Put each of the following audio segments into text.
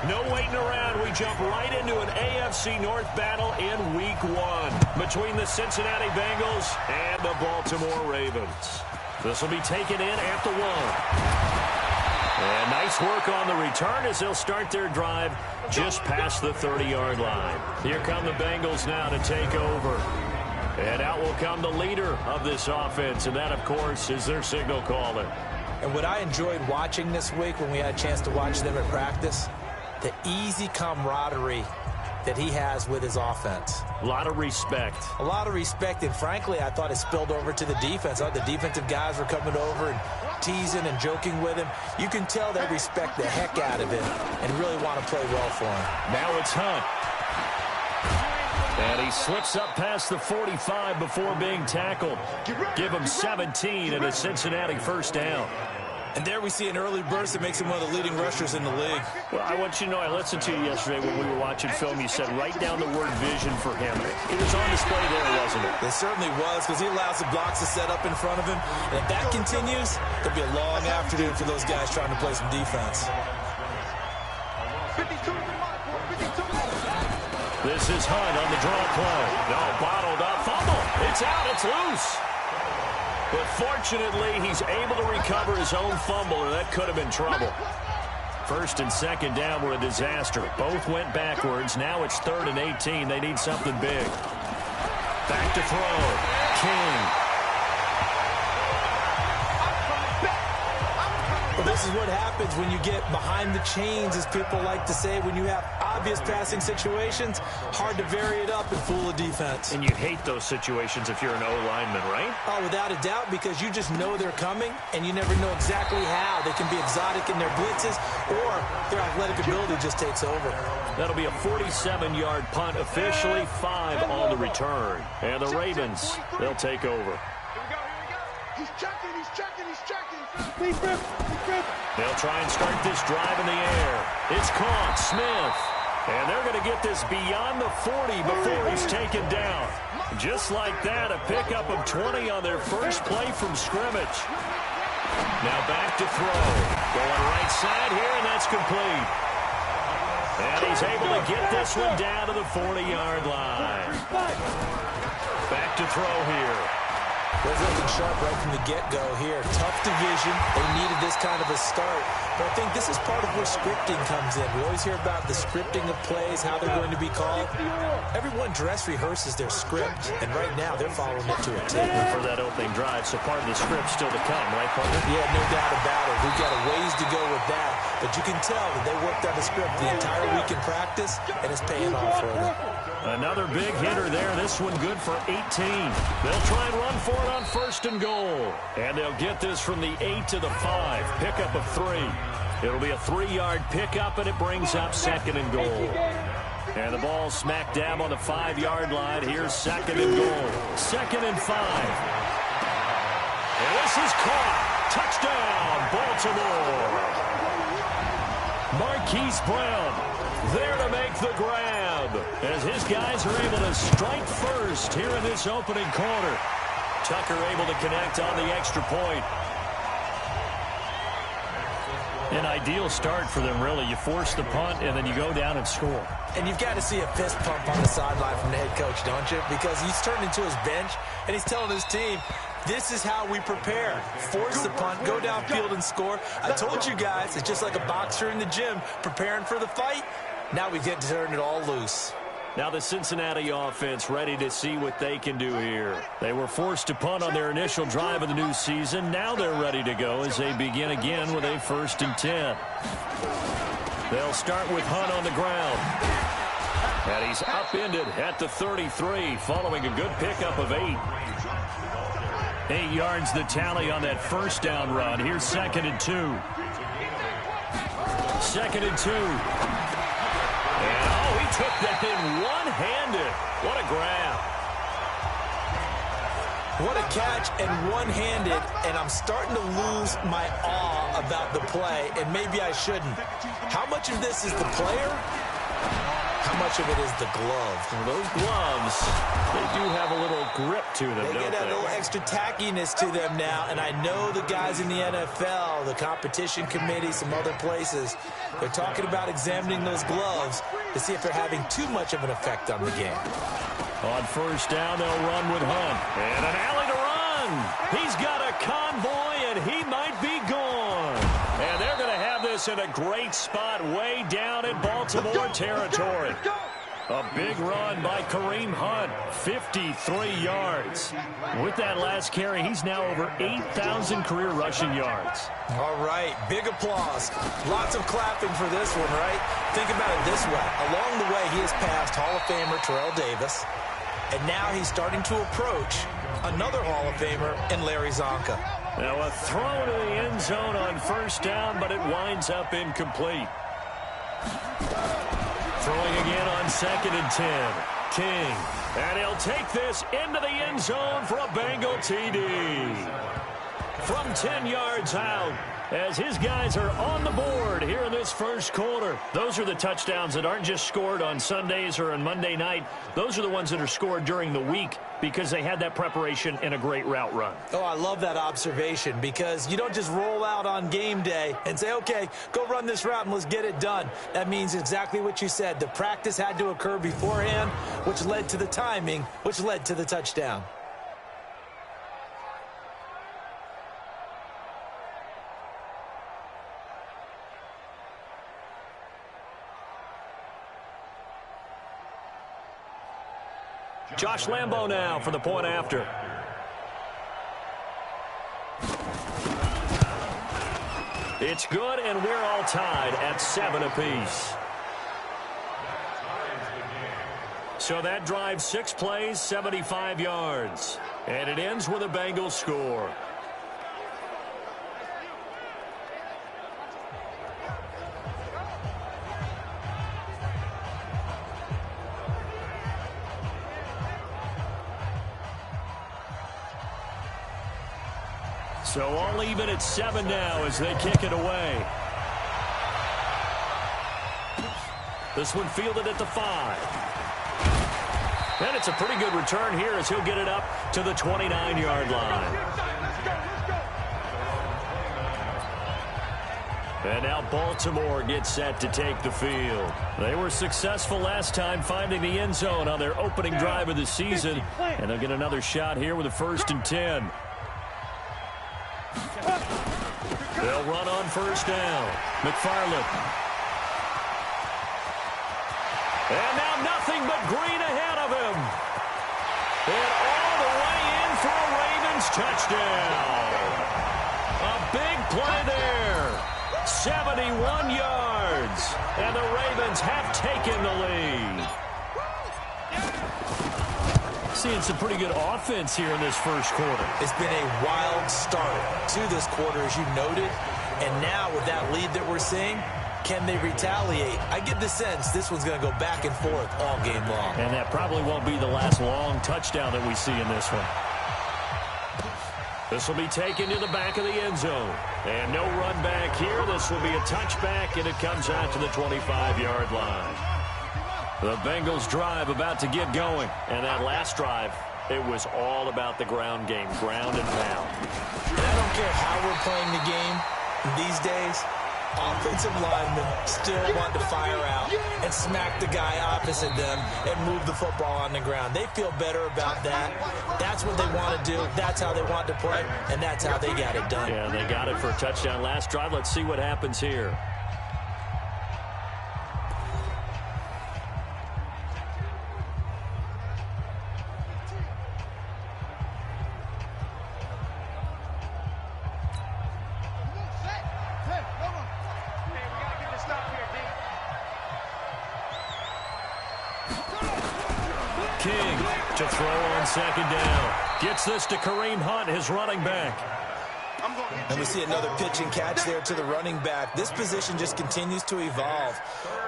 No waiting around. We jump right into an AFC North battle in Week 1 between the Cincinnati Bengals and the Baltimore Ravens. This will be taken in at the 1. And nice work on the return as they'll start their drive just past the 30-yard line. Here come the Bengals now to take over. And out will come the leader of this offense, and that, of course, is their signal caller. And what I enjoyed watching this week when we had a chance to watch them at practice, the easy camaraderie that he has with his offense. A lot of respect. A lot of respect, and frankly, I thought it spilled over to the defense. I thought the defensive guys were coming over and teasing and joking with him. You can tell they respect the heck out of him and really want to play well for him. Now it's Hunt. And he slips up past the 45 before being tackled. Give him 17 and a Cincinnati first down. And there we see an early burst that makes him one of the leading rushers in the league. Well, I want you to know, I listened to you yesterday when we were watching film. You said write down the word vision for him. It was on display there, wasn't it? It certainly was, because he allows the blocks to set up in front of him. And if that continues, there'll be a long afternoon for those guys trying to play some defense. This is Hunt on the draw play. No, bottled up. Fumble. It's out. It's loose. But fortunately, he's able to recover his own fumble, or that could have been trouble. First and second down were a disaster. Both went backwards. Now it's 3rd and 18. They need something big. Back to throw. King. Well, this is what happens when you get behind the chains, as people like to say. When you have obvious passing situations, hard to vary it up and fool a defense. And you hate those situations if you're an O-lineman, right? Oh, without a doubt, because you just know they're coming, and you never know exactly how. They can be exotic in their blitzes, or their athletic ability just takes over. That'll be a 47-yard punt, officially 5 on the return. And the Ravens, they'll take over. He's checking. They'll try and start this drive in the air. It's caught. Smith. And they're going to get this beyond the 40 before he's taken down. Just like that, a pickup of 20 on their first play from scrimmage. Now back to throw. Going right side here, and that's complete. And he's able to get this one down to the 40-yard line. Back to throw here. Was looking sharp right from the get-go here. Tough division. They needed this kind of a start. But I think this is part of where scripting comes in. We always hear about the scripting of plays, how they're going to be called. Everyone dress rehearses their script, and right now they're following it to a T. For that opening drive, so part of the script still to come, right, partner? Yeah, no doubt about it. We've got a ways to go with that. But you can tell that they worked on the script the entire week in practice, and it's paying off for them. Another big hitter there. This one good for 18. They'll try and run for it on 1st and goal. And they'll get this from the 8 to the 5. Pickup of 3. It'll be a 3-yard pickup, and it brings up 2nd and goal. And the ball smack dab on the 5-yard line. Here's 2nd and goal. 2nd and 5. And this is caught. Touchdown, Baltimore. Marquise Brown there to make the grab as his guys are able to strike first here in this opening quarter. Tucker able to connect on the extra point. An ideal start for them, really. You force the punt, and then you go down and score. And you've got to see a fist pump on the sideline from the head coach, don't you? Because he's turned into his bench, and he's telling his team, this is how we prepare. Force the punt, go downfield and score. I told you guys, it's just like a boxer in the gym preparing for the fight. Now we get to turn it all loose. Now the Cincinnati offense ready to see what they can do here. They were forced to punt on their initial drive of the new season. Now they're ready to go as they begin again with a 1st and 10. They'll start with Hunt on the ground. And he's upended at the 33 following a good pickup of 8. 8 yards the tally on that first down run. Here's 2nd and 2. 2nd and 2. And, oh, he took that in one-handed. What a grab. What a catch and one-handed, and I'm starting to lose my awe about the play, and maybe I shouldn't. How much of this is the player? How much of it is the glove? Well, those gloves, they do have a little grip to them, They don't get that little extra tackiness to them now, and I know the guys in the NFL, the competition committee, some other places, they're talking about examining those gloves to see if they're having too much of an effect on the game. On first down, they'll run with Hunt. And an alley to run. He's got a convoy, and he might be gone. And they're going to have this in a great spot way down in Baltimore territory. A big run by Kareem Hunt, 53 yards. With that last carry, he's now over 8,000 career rushing yards. All right, big applause. Lots of clapping for this one, right? Think about it this way. Along the way, he has passed Hall of Famer Terrell Davis, and now he's starting to approach another Hall of Famer in Larry Zonka. Now a throw to the end zone on first down, but it winds up incomplete. Throwing again on 2nd and 10. King. And he'll take this into the end zone for a Bengal TD. From 10 yards out, as his guys are on the board here in this first quarter. Those are the touchdowns that aren't just scored on Sundays or on Monday night. Those are the ones that are scored during the week because they had that preparation and a great route run. Oh, I love that observation because you don't just roll out on game day and say, okay, go run this route and let's get it done. That means exactly what you said. The practice had to occur beforehand, which led to the timing, which led to the touchdown. Josh Lambo now for the point after. It's good, and we're all tied at 7 apiece. So that drive, 6 plays, 75 yards. And it ends with a Bengals score. So all even at 7 now as they kick it away. This one fielded at the 5. And it's a pretty good return here as he'll get it up to the 29-yard line. And now Baltimore gets set to take the field. They were successful last time finding the end zone on their opening drive of the season. And they'll get another shot here with a 1st and 10. They'll run on first down. McFarland. And now nothing but green ahead of him. And all the way in for a Ravens touchdown. A big play there. 71 yards. And the Ravens have taken the lead. Seeing some pretty good offense here in this first quarter. It's been a wild start to this quarter, as you noted. And now with that lead that we're seeing, can they retaliate? I get the sense this one's going to go back and forth all game long. And that probably won't be the last long touchdown that we see in this one. This will be taken to the back of the end zone. And no run back here. This will be a touchback, and it comes out to the 25-yard line. The Bengals drive about to get going. And that last drive, it was all about the ground game, ground and pound. I don't care how we're playing the game these days. Offensive linemen still want to fire out and smack the guy opposite them and move the football on the ground. They feel better about that. That's what they want to do. That's how they want to play, and that's how they got it done. Yeah, they got it for a touchdown last drive. Let's see what happens here. King to throw on second down. Gets this to Kareem Hunt, his running back. And we see another pitch and catch there to the running back. This position just continues to evolve.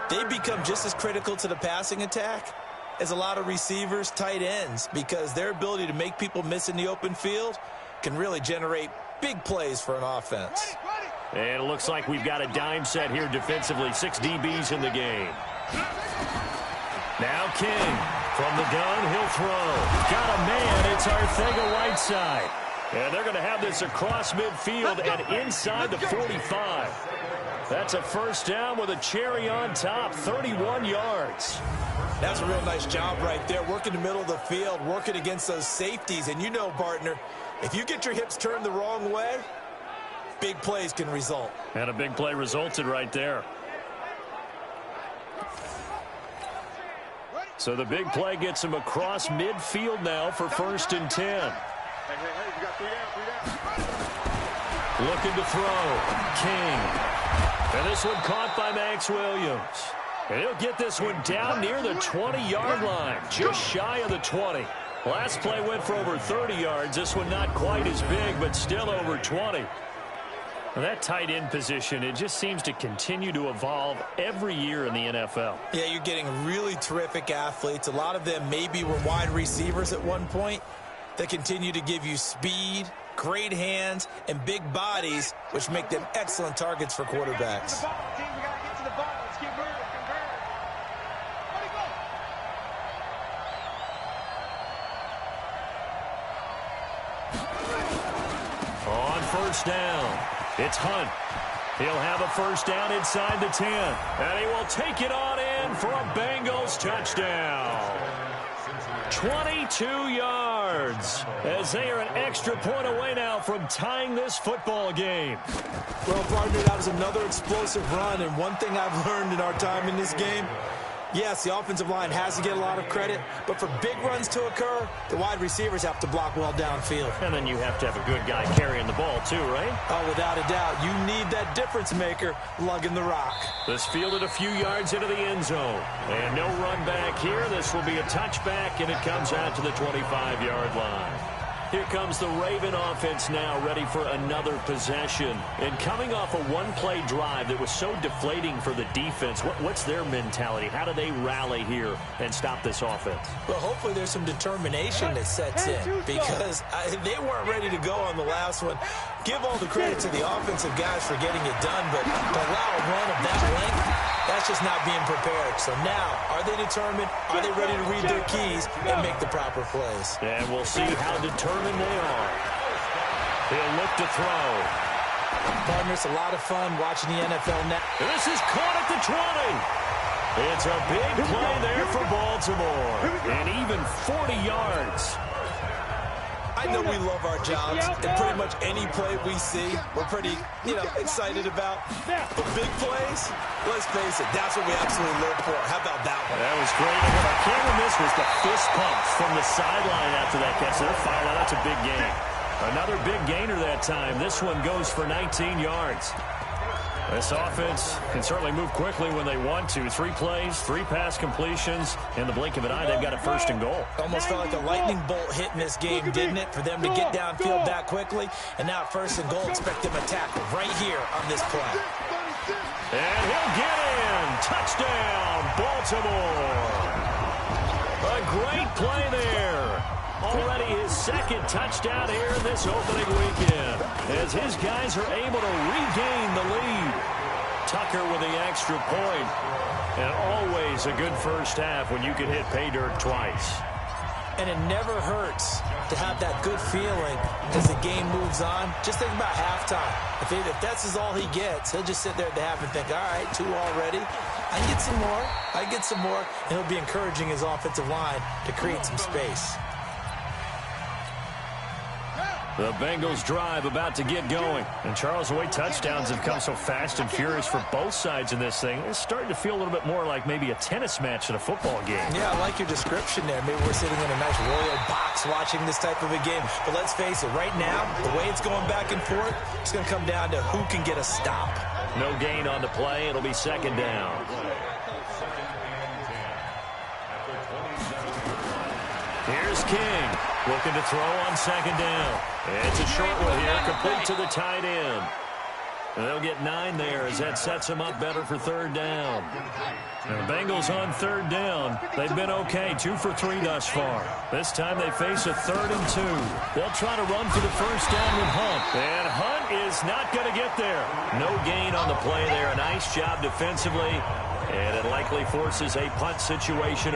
They become just as critical to the passing attack as a lot of receivers, tight ends, because their ability to make people miss in the open field can really generate big plays for an offense. And it looks like we've got a dime set here defensively. 6 DBs in the game. Now King. From the gun, he'll throw. Got a man. It's Arcega-Whiteside. And they're going to have this across midfield and inside the 45. That's a first down with a cherry on top, 31 yards. That's a real nice job right there, working the middle of the field, working against those safeties. And you know, partner, if you get your hips turned the wrong way, big plays can result. And a big play resulted right there. So the big play gets him across midfield now for 1st and 10. Hey, you got 3 down. Looking to throw. King. And this one caught by Max Williams. And he'll get this one down near the 20-yard line, just shy of the 20. Last play went for over 30 yards. This one not quite as big, but still over 20. Well, that tight end position, it just seems to continue to evolve every year in the NFL. Yeah, you're getting really terrific athletes. A lot of them maybe were wide receivers at one point. They continue to give you speed, great hands, and big bodies, which make them excellent targets for quarterbacks. On first down, it's Hunt. He'll have a first down inside the 10. And he will take it on in for a Bengals touchdown. 22 yards as they are an extra point away now from tying this football game. Well, partner, that was another explosive run. And one thing I've learned in our time in this game, yes, the offensive line has to get a lot of credit, but for big runs to occur, the wide receivers have to block well downfield. And then you have to have a good guy carrying the ball too, right? Oh, without a doubt. You need that difference maker lugging the rock. This fielded a few yards into the end zone. And no run back here. This will be a touchback, and it comes out to the 25-yard line. Here comes the Raven offense now, ready for another possession. And coming off a one-play drive that was so deflating for the defense, what's their mentality? How do they rally here and stop this offense? Well, hopefully there's some determination that sets in, because they weren't ready to go on the last one. Give all the credit to the offensive guys for getting it done, but to allow a run of that length, that's just not being prepared. So now, are they determined? Are they ready to read their keys and make the proper plays? And we'll see how determined they are. He'll look to throw. Partner, it's a lot of fun watching the NFL now. This is caught at the 20. It's a big play there for Baltimore. And even 40 yards. I know we love our jobs, and pretty much any play we see, we're pretty, excited about. But big plays, let's face it, that's what we absolutely live for. How about that one? That was great. And what I can't miss was the fist pumps from the sideline after that catch. They're fired out. That's a big gain. Another big gainer that time. This one goes for 19 yards. This offense can certainly move quickly when they want to. 3 plays, 3 pass completions. In the blink of an eye, they've got a first and goal. Almost felt like a lightning bolt hit in this game, didn't it? For them to get downfield that quickly. And now first and goal, expect them to tackle right here on this play. And he'll get in. Touchdown, Baltimore. A great play there. Already his second touchdown here in this opening weekend, as his guys are able to regain the lead. Tucker with the extra point. And always a good first half when you can hit pay dirt twice. And it never hurts to have that good feeling as the game moves on. Just think about halftime. If that's all he gets, he'll just sit there at the half and think, all right, 2 already. I can get some more. I can get some more. And he'll be encouraging his offensive line to create some space. The Bengals drive about to get going. And Charles, the way touchdowns have come so fast and furious for both sides in this thing, it's starting to feel a little bit more like maybe a tennis match in a football game. Yeah, I like your description there. Maybe we're sitting in a nice royal box watching this type of a game. But let's face it, right now, the way it's going back and forth, it's going to come down to who can get a stop. No gain on the play. It'll be second down. Here's King, looking to throw on second down. It's a short one here, complete to the tight end. And they'll get 9 there as that sets them up better for third down. And the Bengals on third down. They've been okay, 2 for 3 thus far. This time they face a 3rd and 2. They'll try to run for the first down with Hunt. And Hunt is not going to get there. No gain on the play there. A nice job defensively. And it likely forces a punt situation.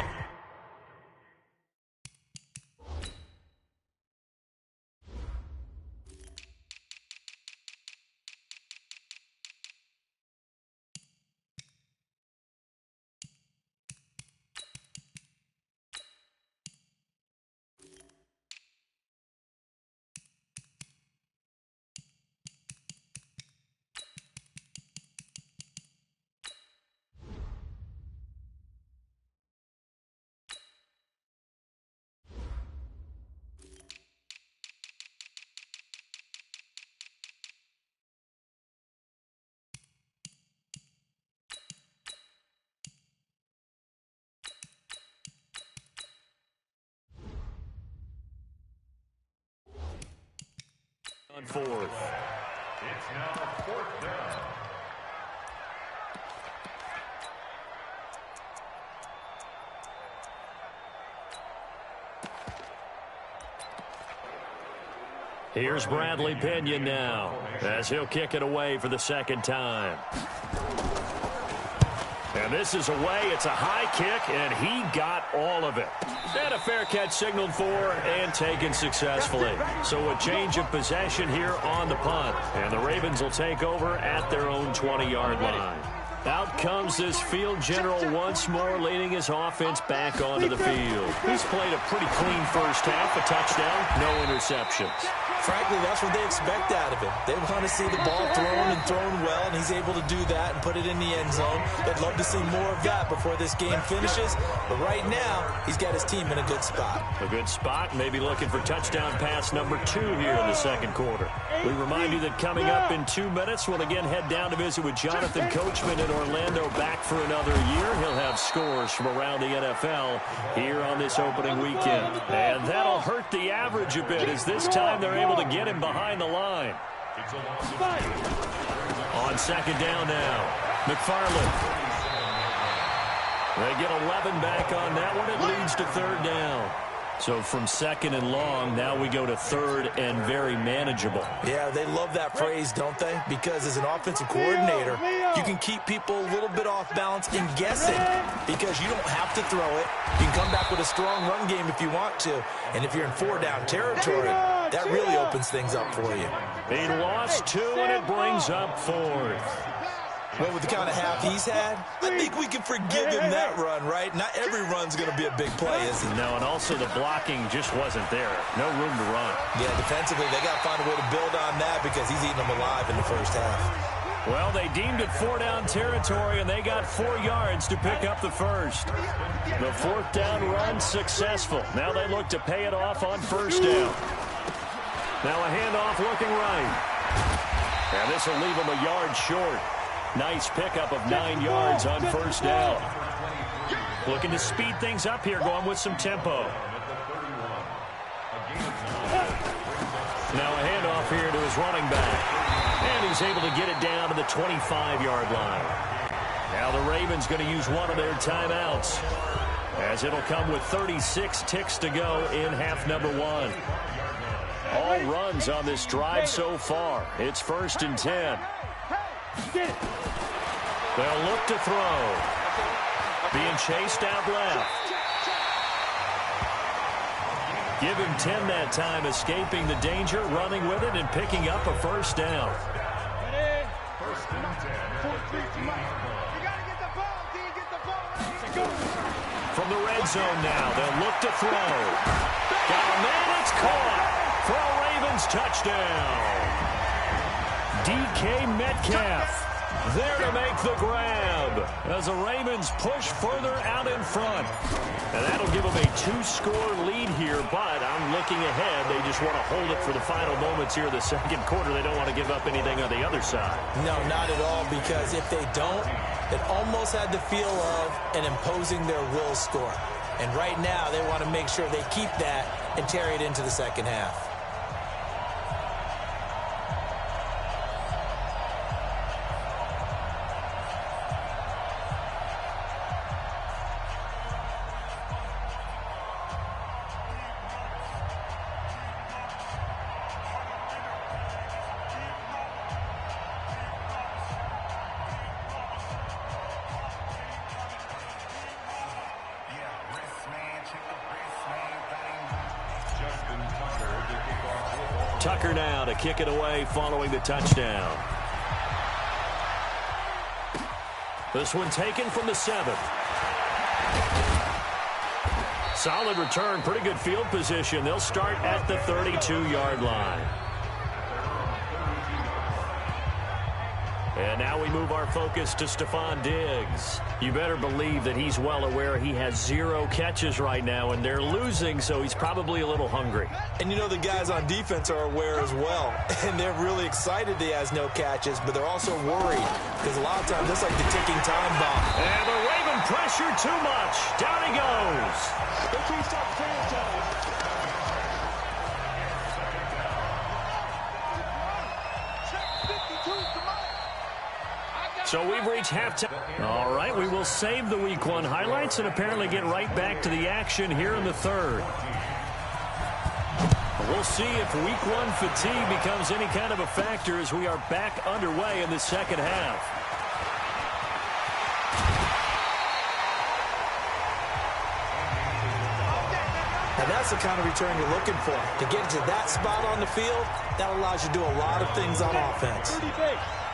On fourth. It's now fourth down. Here's Bradley Pinion now as he'll kick it away for the second time. And this is away. It's a high kick, and he got all of it. And a fair catch signaled for and taken successfully. So a change of possession here on the punt. And the Ravens will take over at their own 20-yard line. Out comes this field general once more, leading his offense back onto the field. He's played a pretty clean first half, a touchdown, no interceptions. Frankly, that's what they expect out of him. They want to see the ball thrown and thrown well, and he's able to do that and put it in the end zone. They'd love to see more of that before this game finishes. But right now, he's got his team in a good spot. A good spot, maybe looking for touchdown pass number 2 here in the second quarter. We remind you that coming up in 2 minutes, we'll again head down to visit with Jonathan Coachman in Orlando, back for another year. He'll have scores from around the NFL here on this opening weekend. And that'll hurt the average a bit, as this time they're able to get him behind the line. On second down now, McFarland. They get 11 back on that one. It leads to third down. So from second and long, now we go to third and very manageable. Yeah, they love that phrase, don't they? Because as an offensive coordinator, you can keep people a little bit off balance and guessing, because you don't have to throw it. You can come back with a strong run game if you want to. And if you're in 4-down territory, that really opens things up for you. He lost 2, and it brings up fourth. Well, with the kind of half he's had, I think we can forgive him that run, right? Not every run's going to be a big play, is it? No, and also the blocking just wasn't there. No room to run. Yeah, defensively, they got to find a way to build on that, because he's eating them alive in the first half. Well, they deemed it 4-down territory, and they got 4 yards to pick up the first. The 4th down run successful. Now they look to pay it off on first down. Now a handoff looking right. And this will leave him a yard short. Nice pickup of 9 yards on first down. Looking to speed things up here, going with some tempo. Now a handoff here to his running back. And he's able to get it down to the 25-yard line. Now the Ravens going to use one of their timeouts, as it'll come with 36 ticks to go in half number 1. All runs on this drive so far. It's 1st and 10. They'll look to throw. Being chased out left. Give him 10 that time, escaping the danger, running with it, and picking up a first down. From the red zone now, they'll look to throw. Got a man, it's caught for a Ravens touchdown. DK Metcalf there to make the grab as the Ravens push further out in front. And that'll give them a 2-score lead here, but I'm looking ahead. They just want to hold it for the final moments here of the second quarter. They don't want to give up anything on the other side. No, not at all, because if they don't, it almost had the feel of an imposing their will score. And right now, they want to make sure they keep that and carry it into the second half. Tucker now to kick it away following the touchdown. This one taken from the 7. Solid return, pretty good field position. They'll start at the 32-yard line. And now we move our focus to Stephon Diggs. You better believe that he's well aware he has 0 catches right now, and they're losing, so he's probably a little hungry. And you know the guys on defense are aware as well. And they're really excited he has no catches, but they're also worried because a lot of times it's like the ticking time bomb. And the Raven pressure too much. Down he goes. They can't stop the franchise. So we've reached halftime. All right, we will save the Week 1 highlights and apparently get right back to the action here in the 3rd. We'll see if Week 1 fatigue becomes any kind of a factor as we are back underway in the 2nd half. And that's the kind of return you're looking for. To get to that spot on the field, that allows you to do a lot of things on offense.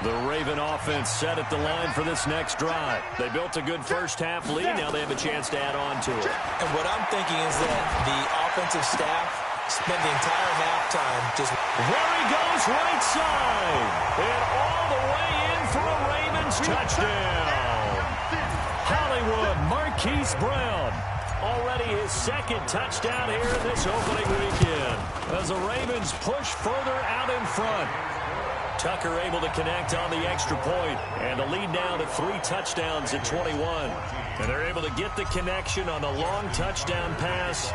The Raven offense set at the line for this next drive. They built a good first-half lead. Now they have a chance to add on to it. And what I'm thinking is that the offensive staff spent the entire halftime just... There he goes, right side. And all the way in for a Ravens touchdown. Hollywood Marquise Brown. Already his 2nd touchdown here in this opening weekend. As the Ravens push further out in front. Tucker able to connect on the extra point, and the lead now to 3 touchdowns at 21. And they're able to get the connection on the long touchdown pass,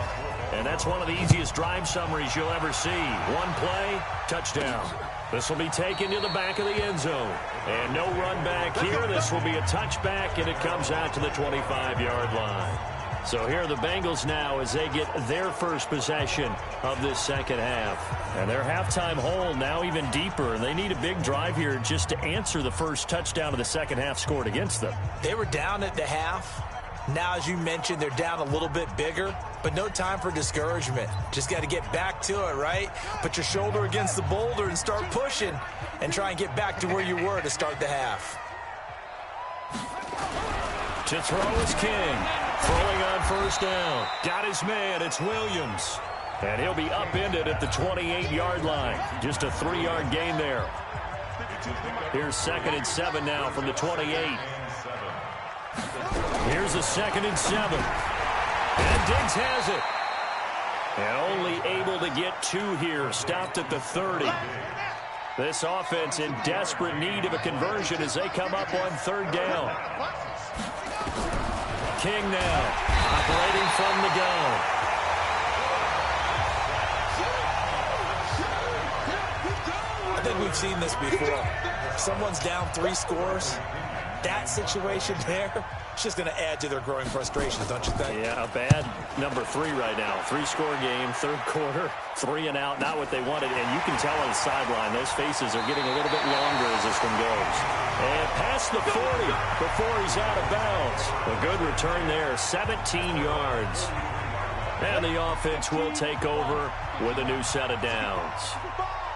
and that's one of the easiest drive summaries you'll ever see. One play, touchdown. This will be taken to the back of the end zone. And no run back here. This will be a touchback, and it comes out to the 25-yard line. So here are the Bengals now as they get their first possession of this 2nd half. And their halftime hole now even deeper. They need a big drive here just to answer the first touchdown of the 2nd half scored against them. They were down at the half. Now, as you mentioned, they're down a little bit bigger, but no time for discouragement. Just got to get back to it, right? Put your shoulder against the boulder and start pushing and try and get back to where you were to start the half. To throw is King. Throwing on first down. Got his man. It's Williams. And he'll be upended at the 28-yard line. Just a 3-yard gain there. Here's 2nd and 7 now from the 28. Here's a 2nd and 7. And Diggs has it. And only able to get 2 here. Stopped at the 30. This offense in desperate need of a conversion as they come up on 3rd down. King now, operating from the gun. I think we've seen this before. Someone's down 3 scores. That situation there, it's just going to add to their growing frustrations, don't you think? Yeah, a bad number 3 right now. 3-score game, 3rd quarter, 3 and out, not what they wanted. And you can tell on the sideline, those faces are getting a little bit longer as this one goes. And past the 40 before he's out of bounds. A good return there, 17 yards. And the offense will take over with a new set of downs.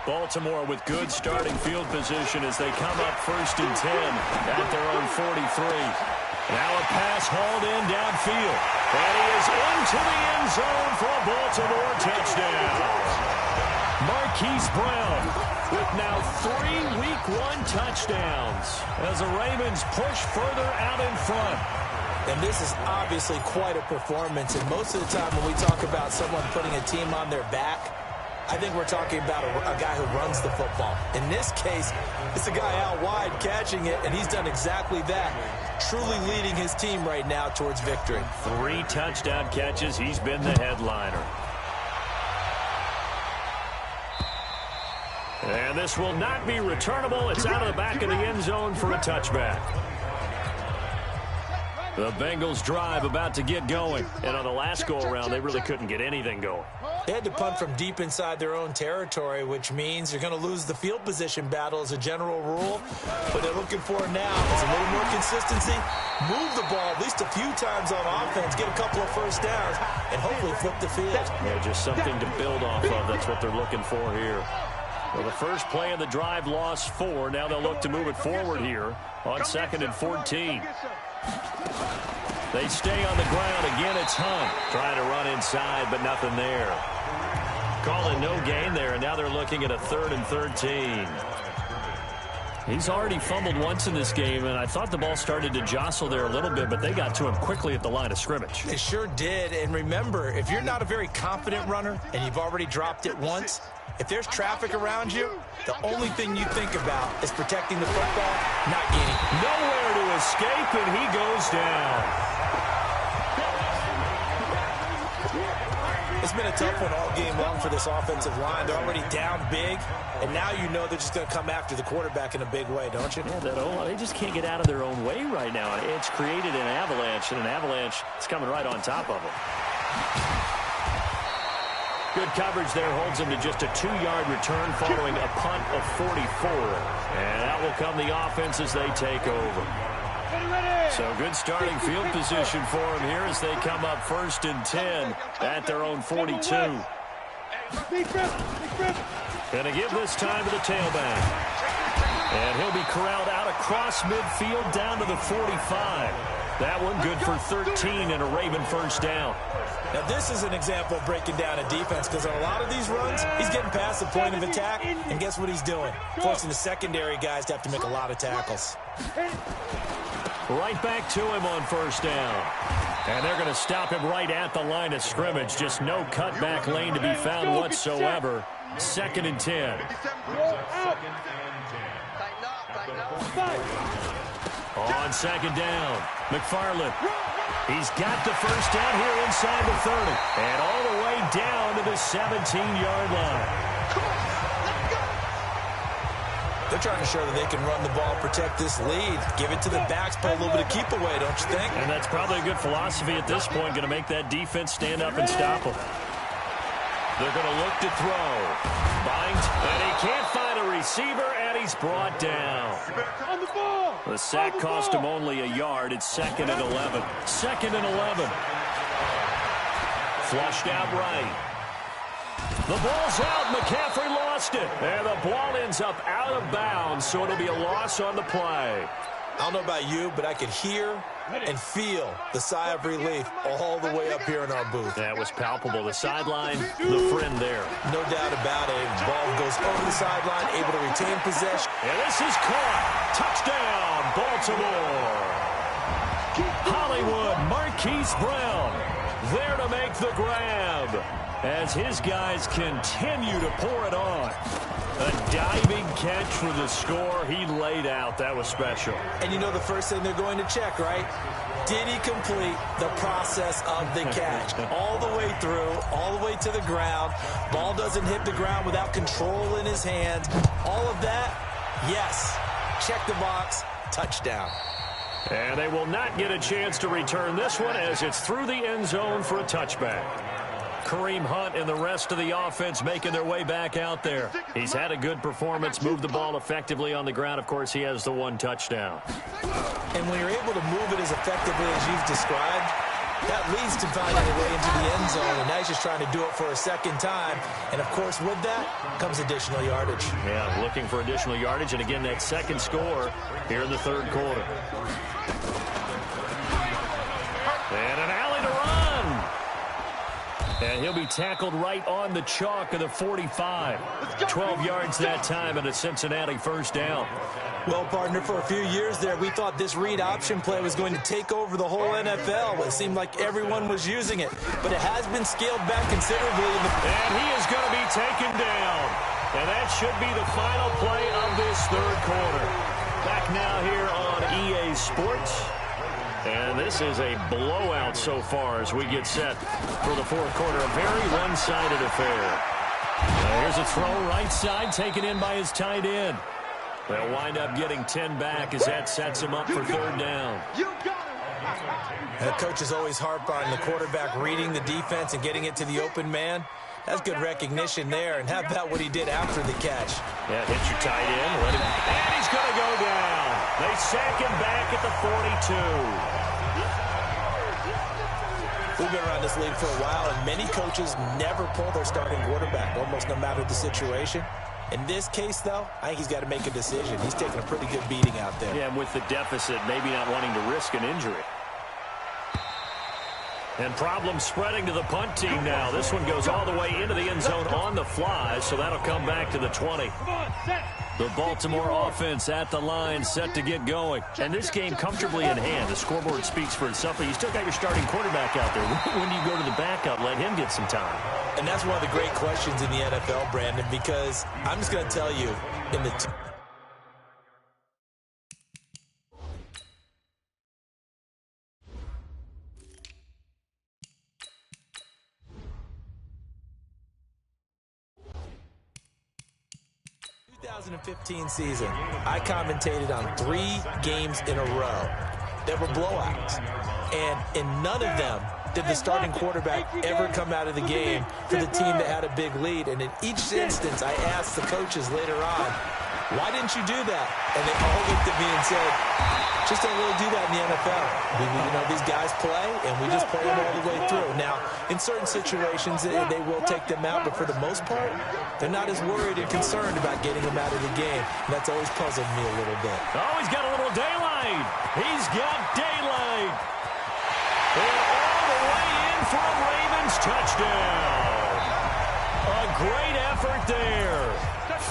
Baltimore with good starting field position as they come up 1st and 10 at their own 43. Now a pass hauled in downfield. And he is into the end zone for a Baltimore touchdown. Marquise Brown with now 3 Week 1 touchdowns as the Ravens push further out in front. And this is obviously quite a performance. And most of the time when we talk about someone putting a team on their back, I think we're talking about a guy who runs the football. In this case, it's a guy out wide catching it, and he's done exactly that, truly leading his team right now towards victory. 3 touchdown catches. He's been the headliner. And this will not be returnable. It's out of the back of the end zone for a touchback. The Bengals drive about to get going. And on the last go-around, they really couldn't get anything going. They had to punt from deep inside their own territory, which means you're going to lose the field position battle as a general rule. What they're looking for now is a little more consistency, move the ball at least a few times on offense, get a couple of first downs, and hopefully flip the field. Yeah, just something to build off of. That's what they're looking for here. Well, the first play of the drive lost 4. Now they'll look to move it forward here on 2nd and 14. They stay on the ground. Again, it's Hunt trying to run inside, but nothing there. Calling no gain there, and now they're looking at a 3rd and 13. He's already fumbled once in this game, and I thought the ball started to jostle there a little bit, but they got to him quickly at the line of scrimmage. They sure did, and remember, if you're not a very confident runner and you've already dropped it once, if there's traffic around you, the only thing you think about is protecting the football, not gaining. Nowhere to escape, and he goes down. It's been a tough one all game long for this offensive line. They're already down big, and now you know they're just going to come after the quarterback in a big way, don't you? Yeah, they just can't get out of their own way right now. It's created an avalanche, and an avalanche is coming right on top of them. Good coverage there holds them to just a 2-yard return following a punt of 44. And out will come the offense as they take over. So good starting field position for them here as they come up 1st and 10 at their own 42. Going to give this time to the tailback. And he'll be corralled out across midfield down to the 45. That one good for 13 and a Raven first down. Now this is an example of breaking down a defense, because on a lot of these runs, he's getting past the point of attack, and guess what he's doing? Forcing the secondary guys to have to make a lot of tackles. Right back to him on 1st down. And they're going to stop him right at the line of scrimmage. Just no cutback lane to be found whatsoever. 2nd and 10. On 2nd down, McFarland. He's got the first down here inside the 30. And all the way down to the 17-yard line. They're trying to show that they can run the ball, protect this lead, give it to the backs, play a little bit of keep away, don't you think? And that's probably a good philosophy at this point, going to make that defense stand up and stop them. They're going to look to throw. Bind, and he can't find a receiver, and he's brought down. The sack cost him only a yard. It's 2nd and 11. 2nd and 11. Flushed out right. The ball's out. McCaffrey lost it. And the ball ends up out of bounds, so it'll be a loss on the play. I don't know about you, but I could hear and feel the sigh of relief all the way up here in our booth. That was palpable. The sideline, the friend there. No doubt about it. The ball goes over the sideline, able to retain possession. And this is caught. Touchdown, Baltimore. Hollywood, Marquise Brown there to make the grab as his guys continue to pour it on. A diving catch for the score. He laid out. That was special. And you know the first thing they're going to check, right? Did he complete the process of the catch? All the way through, all the way to the ground. Ball doesn't hit the ground without control in his hands. All of that, yes. Check the box. Touchdown. And they will not get a chance to return this one as it's through the end zone for a touchback. Kareem Hunt and the rest of the offense making their way back out there. He's had a good performance, moved the ball effectively on the ground. Of course, he has the 1 touchdown. And when you're able to move it as effectively as you've described, that leads to finding a way into the end zone. And now he's just trying to do it for a second time. And, of course, with that comes additional yardage. Yeah, looking for additional yardage. And, again, that second score here in the 3rd quarter. And an alley to run. And he'll be tackled right on the chalk of the 45. 12 yards that time and a Cincinnati first down. Well, partner, for a few years there, we thought this read option play was going to take over the whole NFL. It seemed like everyone was using it, but it has been scaled back considerably. And he is going to be taken down. And that should be the final play of this 3rd quarter. Back now here on EA Sports. And this is a blowout so far as we get set for the 4th quarter. A very one-sided affair. Here's a throw right side taken in by his tight end. They'll wind up getting 10 back as that sets him up for 3rd down. The coaches always harp on the quarterback reading the defense and getting it to the open man. That's good recognition there. And how about what he did after the catch? Yeah, hit your tight end. And he's going to go down. They sack him back at the 42. We've been around this league for a while, and many coaches never pull their starting quarterback, almost no matter the situation. In this case, though, I think he's got to make a decision. He's taking a pretty good beating out there. Yeah, and with the deficit, maybe not wanting to risk an injury. And problems spreading to the punt team now. This one goes all the way into the end zone on the fly, so that'll come back to the 20. The Baltimore offense at the line, set to get going. And this game comfortably in hand. The scoreboard speaks for itself, but you still got your starting quarterback out there. When do you go to the backup? Let him get some time. And that's one of the great questions in the NFL, Brandon, because I'm just going to tell you, in the 2015 season, I commentated on 3 games in a row that were blowouts. And in none of them did the starting quarterback ever come out of the game for the team that had a big lead. And in each instance, I asked the coaches later on, why didn't you do that? And they all looked at me and said, just don't really do that in the NFL. These guys play, and we just play them all the way through. Now, in certain situations, they will take them out, but for the most part, they're not as worried and concerned about getting them out of the game. And that's always puzzled me a little bit. Oh, he's got a little daylight. He's got daylight. And all the way in for a Ravens touchdown. A great effort there.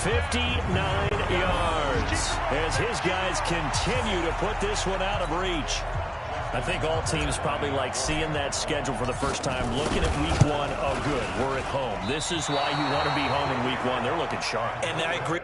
59 yards as his guys continue to put this one out of reach. I think all teams probably like seeing that schedule for the first time, looking at week 1. Oh, good, we're at home. This is why you want to be home in week 1. They're looking sharp. And I agree.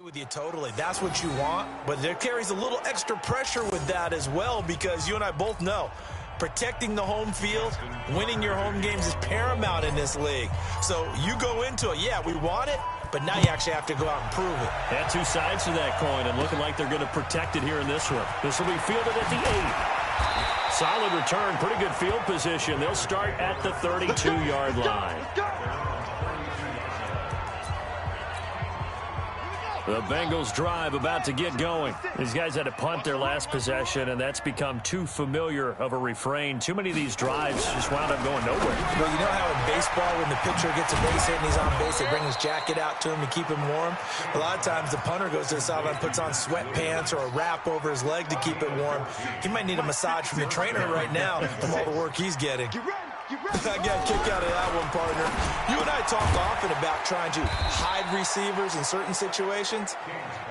With you totally. That's what you want, but there carries a little extra pressure with that as well, because you and I both know protecting the home field, winning your home games is paramount in this league. So you go into it, yeah, we want it, but now you actually have to go out and prove it. Yeah, 2 sides to that coin, and looking like they're going to protect it here in this one. This will be fielded at the 8. Solid return, pretty good field position. They'll start at the 32-yard line. The Bengals drive about to get going. These guys had to punt their last possession, and that's become too familiar of a refrain. Too many of these drives just wound up going nowhere. Well, you know how in baseball, when the pitcher gets a base hit and he's on base, they bring his jacket out to him to keep him warm? A lot of times the punter goes to the sideline, puts on sweatpants or a wrap over his leg to keep it warm. He might need a massage from the trainer right now from all the work he's getting. I got a kick out of that one, partner. You and I talk often about trying to hide receivers in certain situations,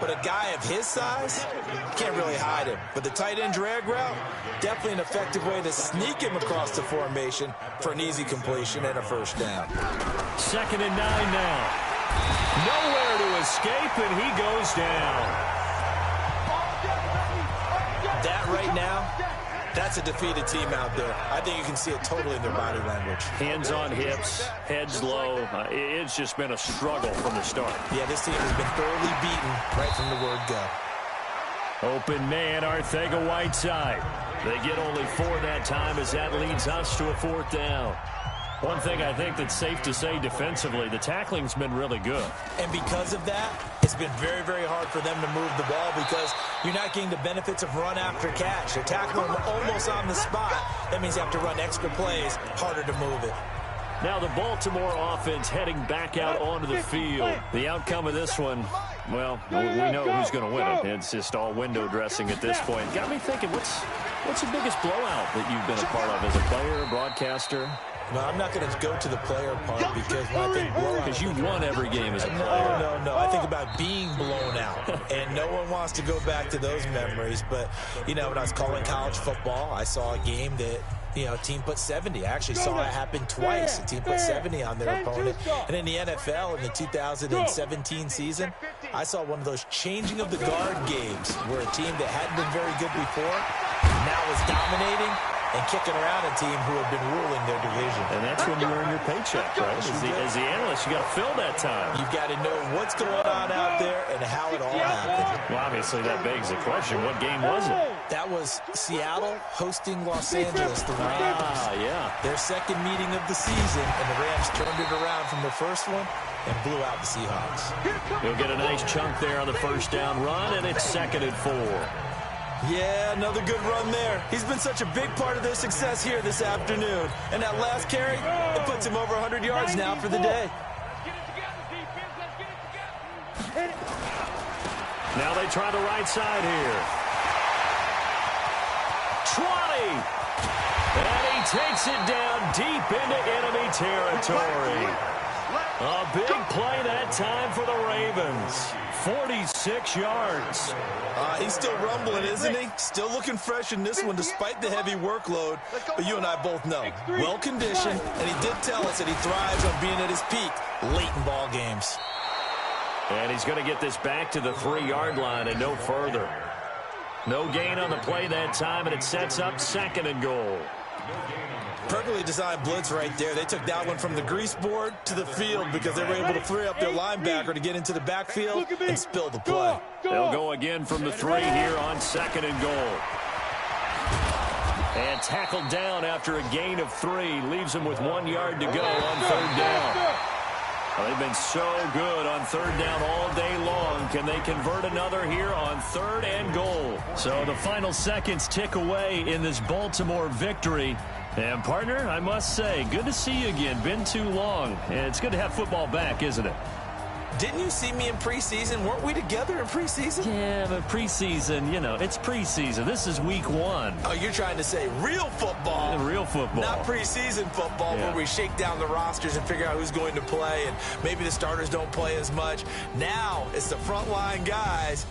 but a guy of his size, you can't really hide him. But the tight end drag route, definitely an effective way to sneak him across the formation for an easy completion and a first down. 2nd and 9 now. Nowhere to escape, and he goes down. That right now, that's a defeated team out there. I think you can see it totally in their body language. Hands on hips, heads low. It's just been a struggle from the start. Yeah, this team has been thoroughly beaten right from the word go. Open man, Arcega-Whiteside. They get only 4 that time as that leads us to a 4th down. One thing I think that's safe to say defensively, the tackling's been really good. And because of that, it's been very, very hard for them to move the ball because you're not getting the benefits of run after catch. They're tackling almost on the spot. That means you have to run extra plays, harder to move it. Now the Baltimore offense heading back out onto the field. The outcome of this one, well, we know who's going to win it. It's just all window dressing at this point. Got me thinking, what's the biggest blowout that you've been a part of as a player, broadcaster? No, I'm not going to go to the player part because when I think blowout... Because you won every game as a player. No. I think about being blown out. And no one wants to go back to those memories. But, when I was calling college football, I saw a game that, a team put 70. I actually saw it happen twice. A team put 70 on their opponent. And in the NFL, in the 2017 season, I saw one of those changing of the guard games where a team that hadn't been very good before now is dominating. and kicking around a team who have been ruling their division. And that's when you earn your paycheck, right? As the analyst, you got to fill that time. You've got to know what's going on out there and how it all happened. Well, obviously, that begs the question, what game was it? That was Seattle hosting Los Angeles, the Rams. Yeah. Their second meeting of the season, and the Rams turned it around from the first one and blew out the Seahawks. He'll get a nice chunk there on the first down run, and it's 2nd and 4. Yeah, another good run there. He's been such a big part of their success here this afternoon. And that last carry, it puts him over 100 yards now for the day. Now they try the right side here. 20! And he takes it down deep into enemy territory. A big play that time for the Ravens. 46 yards. He's still rumbling, isn't he? Still looking fresh in this one despite the heavy workload. But you and I both know, well-conditioned, and he did tell us that he thrives on being at his peak late in ball games. And he's going to get this back to the 3-yard line and no further. No gain on the play that time, and it sets up 2nd and goal. Perfectly designed blitz right there. They took that one from the grease board to the field because they were able to free up their linebacker to get into the backfield and spill the play. They'll go again from the 3 here on 2nd and goal. And tackled down after a gain of 3. Leaves them with 1 yard to go on 3rd down. Well, they've been so good on 3rd down all day long. Can they convert another here on 3rd and goal? So the final seconds tick away in this Baltimore victory. And, partner, I must say, good to see you again. Been too long. And it's good to have football back, isn't it? Didn't you see me in preseason? Weren't we together in preseason? Yeah, but preseason, you know, it's preseason. This is week 1. Oh, you're trying to say real football. Real football. Not preseason football where we shake down the rosters and figure out who's going to play, and maybe the starters don't play as much. Now it's the frontline guys